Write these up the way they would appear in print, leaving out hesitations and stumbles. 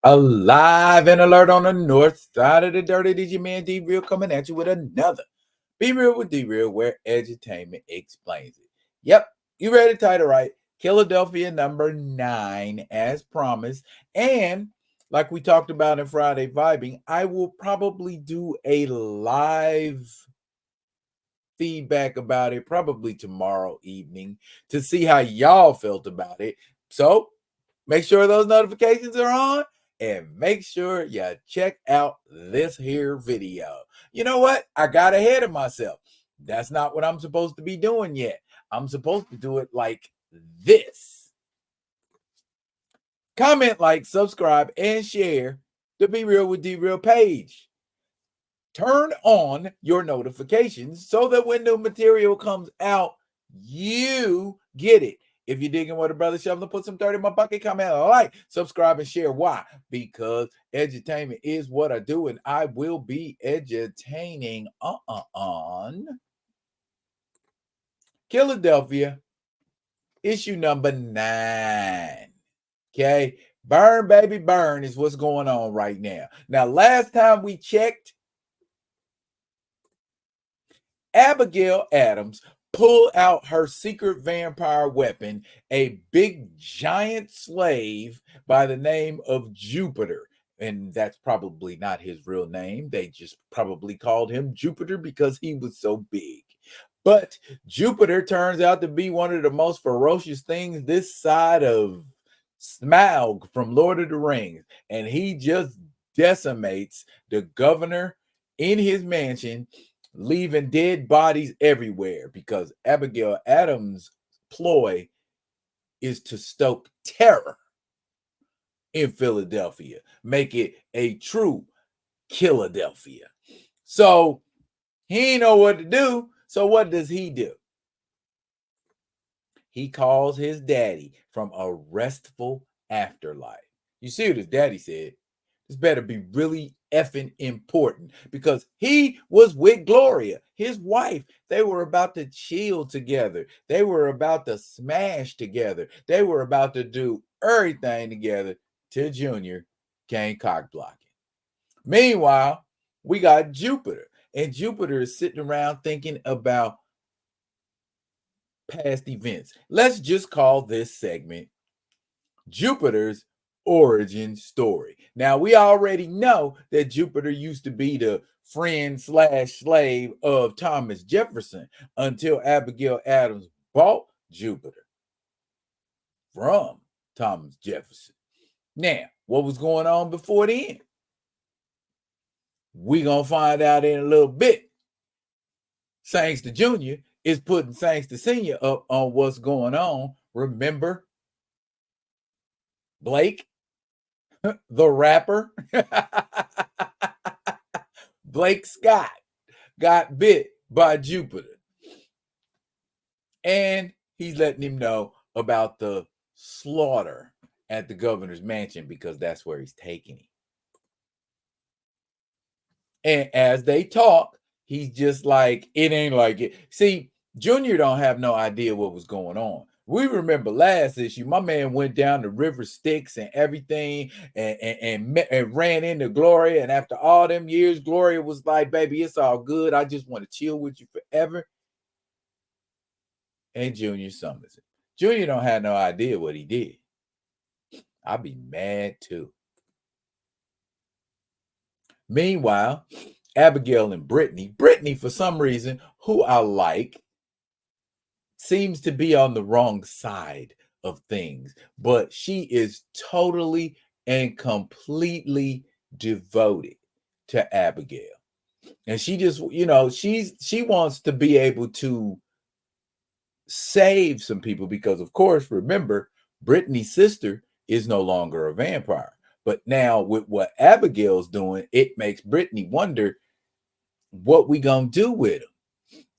Alive and alert on the north side of the dirty. This your man D Real coming at you with another Be Real with D Real, where edutainment explains it. Yep, you read the title right. Killadelphia number 9, as promised. And like we talked about in Friday Vibing, I will probably do a live feedback about it probably tomorrow evening to see how y'all felt about it. So make sure those notifications are on and make sure you check out this here video. You know what? I got ahead of myself. That's not what I'm supposed to be doing yet. I'm supposed to do it like this. Comment, like, subscribe, and share the Be Real with D Real page. Turn on your notifications so that when new material comes out, you get it. If you're digging what a brother shoveling, put some dirt in my bucket, comment, like, subscribe, and share. Why? Because edutainment is what I do, and I will be edutaining on Killadelphia, issue number 9. Okay, burn, baby, burn is what's going on right now. Now, last time we checked, Abigail Adams pulled out her secret vampire weapon, a big giant slave by the name of Jupiter. And that's probably not his real name. They just probably called him Jupiter because he was so big. But Jupiter turns out to be one of the most ferocious things this side of Smaug from Lord of the Rings. And he just decimates the governor in his mansion, leaving dead bodies everywhere because Abigail Adams' ploy is to stoke terror in Philadelphia, make it a true Killadelphia. So he ain't know what to do. So what does he do? He calls his daddy from a restful afterlife. You see what his daddy said? This better be really effing important because he was with Gloria, his wife. They were about to chill together. They were about to smash together. They were about to do everything together till Junior came cock blocking. Meanwhile, we got Jupiter, and Jupiter is sitting around thinking about past events. Let's just call this segment Jupiter's origin story. Now, we already know that Jupiter used to be the friend slash slave of Thomas Jefferson until Abigail Adams bought Jupiter from Thomas Jefferson. Now, what was going on before then? We're going to find out in a little bit. Sangster Jr. is putting Sangster Sr. up on what's going on. Remember Blake, the rapper? Blake Scott got bit by Jupiter. And he's letting him know about the slaughter at the governor's mansion because that's where he's taking him. And as they talk, he's just like, it ain't like it. See, Junior don't have no idea what was going on. We remember last issue, my man went down the river Styx and everything and ran into Gloria. And after all them years, Gloria was like, baby, it's all good. I just want to chill with you forever. And Junior summons it. Junior don't have no idea what he did. I'd be mad too. Meanwhile, Abigail and Brittany, for some reason, who I like, seems to be on the wrong side of things, but she is totally and completely devoted to Abigail. And she just, she wants to be able to save some people because, of course, remember, Brittany's sister is no longer a vampire. But now with what Abigail's doing, it makes Brittany wonder what we gonna do with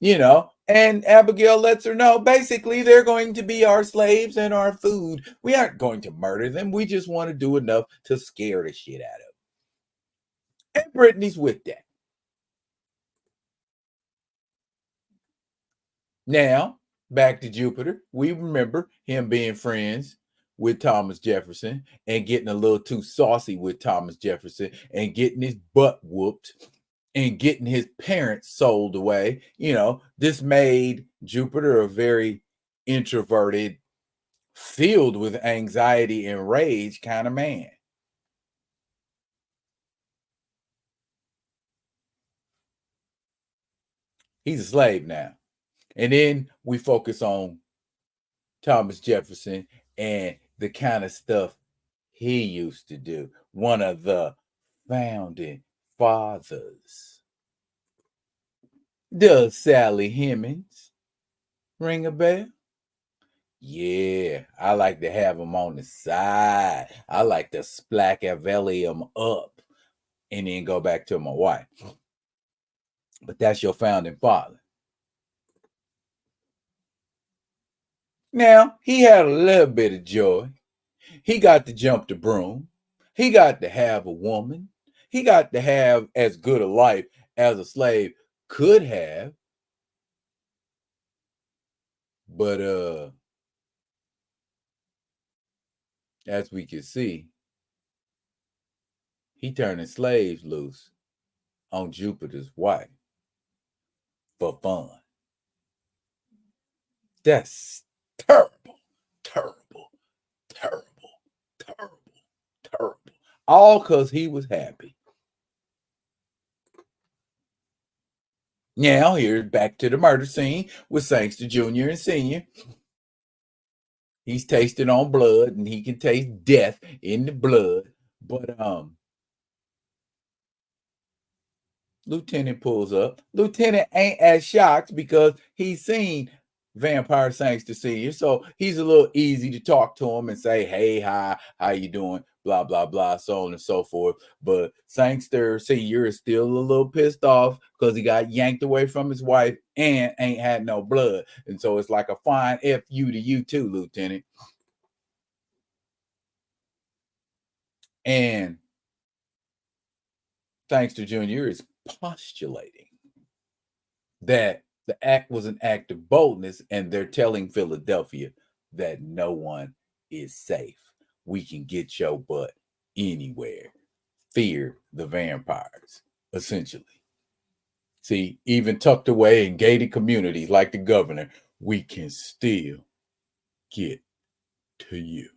them, and Abigail lets her know, basically, they're going to be our slaves and our food. We aren't going to murder them. We just want to do enough to scare the shit out of them. And Brittany's with that. Now, back to Jupiter. We remember him being friends with Thomas Jefferson and getting a little too saucy with Thomas Jefferson and getting his butt whooped and getting his parents sold away. This made Jupiter a very introverted, filled with anxiety and rage kind of man. He's a slave now. And then we focus on Thomas Jefferson and the kind of stuff he used to do. One of the founding fathers. Does Sally Hemings ring a bell? Yeah, I like to have them on the side. I like to splacavelli them up and then go back to my wife. But that's your founding father. Now, he had a little bit of joy. He got to jump the broom. He got to have a woman. He got to have as good a life as a slave could have. But as we can see, he turning slaves loose on Jupiter's wife for fun. That's terrible, terrible, terrible, terrible, terrible. All because he was happy. Now, here's back to the murder scene with Sangster Jr. and Sr. He's tasting on blood, and he can taste death in the blood. But Lieutenant pulls up. Lieutenant ain't as shocked because he's seen Vampire Sangster Sr. So he's a little easy to talk to him and say, hey, hi, how you doing? Blah, blah, blah, so on and so forth. But Sangster Sr. is still a little pissed off because he got yanked away from his wife and ain't had no blood. And so it's like a fine F you to you too, Lieutenant. And Sangster Jr. is postulating that the act was an act of boldness, and they're telling Philadelphia that no one is safe. We can get your butt anywhere. Fear the vampires, essentially. See, even tucked away in gated communities like the governor, we can still get to you.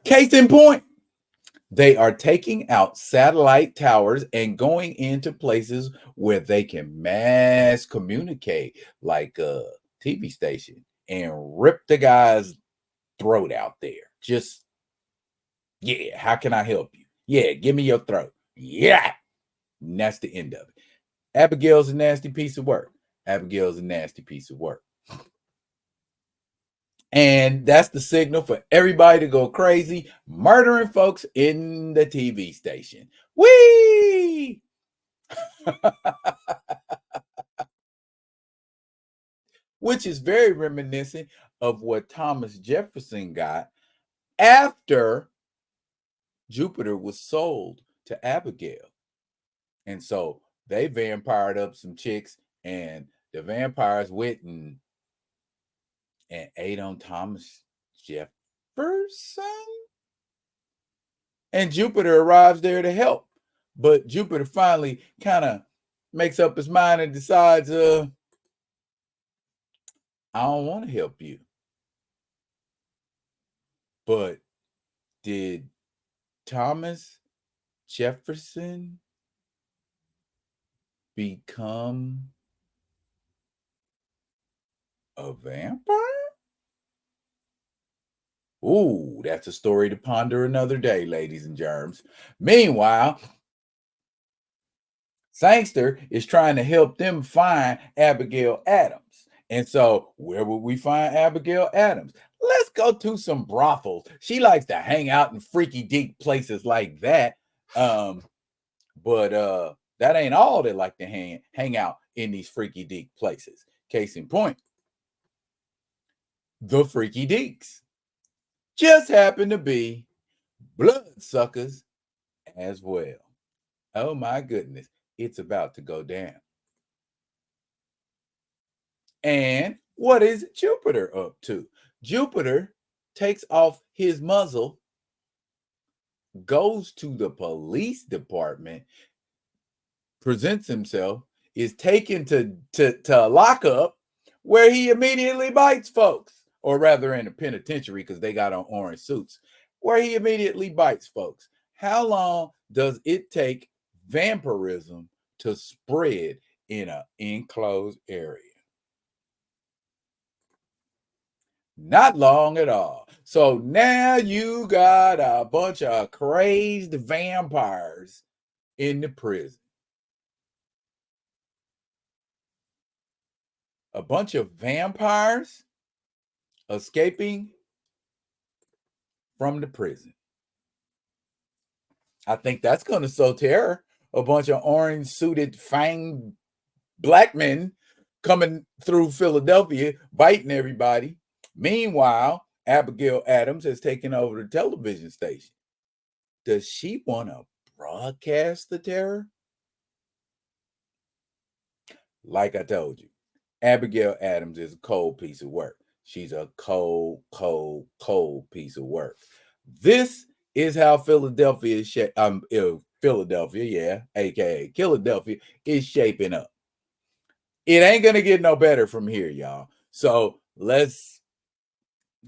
Case in point, they are taking out satellite towers and going into places where they can mass communicate, like a TV station, and rip the guy's throat out there. Just, yeah, how can I help you? Yeah, give me your throat. Yeah. And that's the end of it. Abigail's a nasty piece of work. Abigail's a nasty piece of work. And that's the signal for everybody to go crazy, murdering folks in the TV station. Whee! Which is very reminiscent of what Thomas Jefferson got after Jupiter was sold to Abigail. And so they vampired up some chicks, and the vampires went and ate on Thomas Jefferson. And Jupiter arrives there to help. But Jupiter finally kind of makes up his mind and decides, I don't want to help you. But did Thomas Jefferson become a vampire? Ooh, that's a story to ponder another day, ladies and germs. Meanwhile, Sangster is trying to help them find Abigail Adams. And so, where would we find Abigail Adams? Let's go to some brothels. She likes to hang out in freaky deep places like that. But that ain't all they like to hang out in these freaky deep places. Case in point, the freaky deeks just happen to be bloodsuckers as well. Oh my goodness, it's about to go down. And What is Jupiter up to? Jupiter takes off his muzzle, goes to the police department, presents himself, is taken to a lockup where he immediately bites folks, or rather in a penitentiary because they got on orange suits, where he immediately bites folks. How long does it take vampirism to spread in an enclosed area? Not long at all. So now you got a bunch of crazed vampires in the prison. A bunch of vampires escaping from the prison. I think that's going to sow terror. A bunch of orange suited, fanged black men coming through Philadelphia, biting everybody. Meanwhile, Abigail Adams has taken over the television station. Does she want to broadcast the terror? Like I told you, Abigail Adams is a cold piece of work. She's a cold piece of work. This is how Philadelphia is Philadelphia, yeah, aka Killadelphia, is shaping up. It ain't gonna get no better from here, y'all. So let's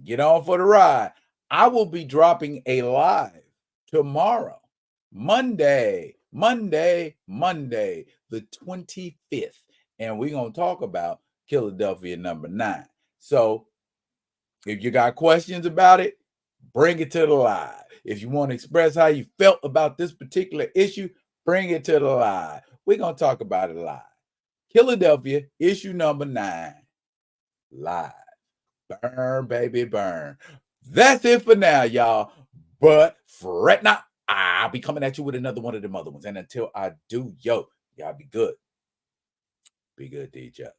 get on for the ride. I will be dropping a live tomorrow, Monday, the 25th. And we're going to talk about Killadelphia number 9. So if you got questions about it, bring it to the live. If you want to express how you felt about this particular issue, bring it to the live. We're going to talk about it live. Killadelphia, issue number 9, live. Burn, baby, burn. That's it for now, y'all. But fret not. I'll be coming at you with another one of them other ones. And until I do, y'all be good. Be good to each other.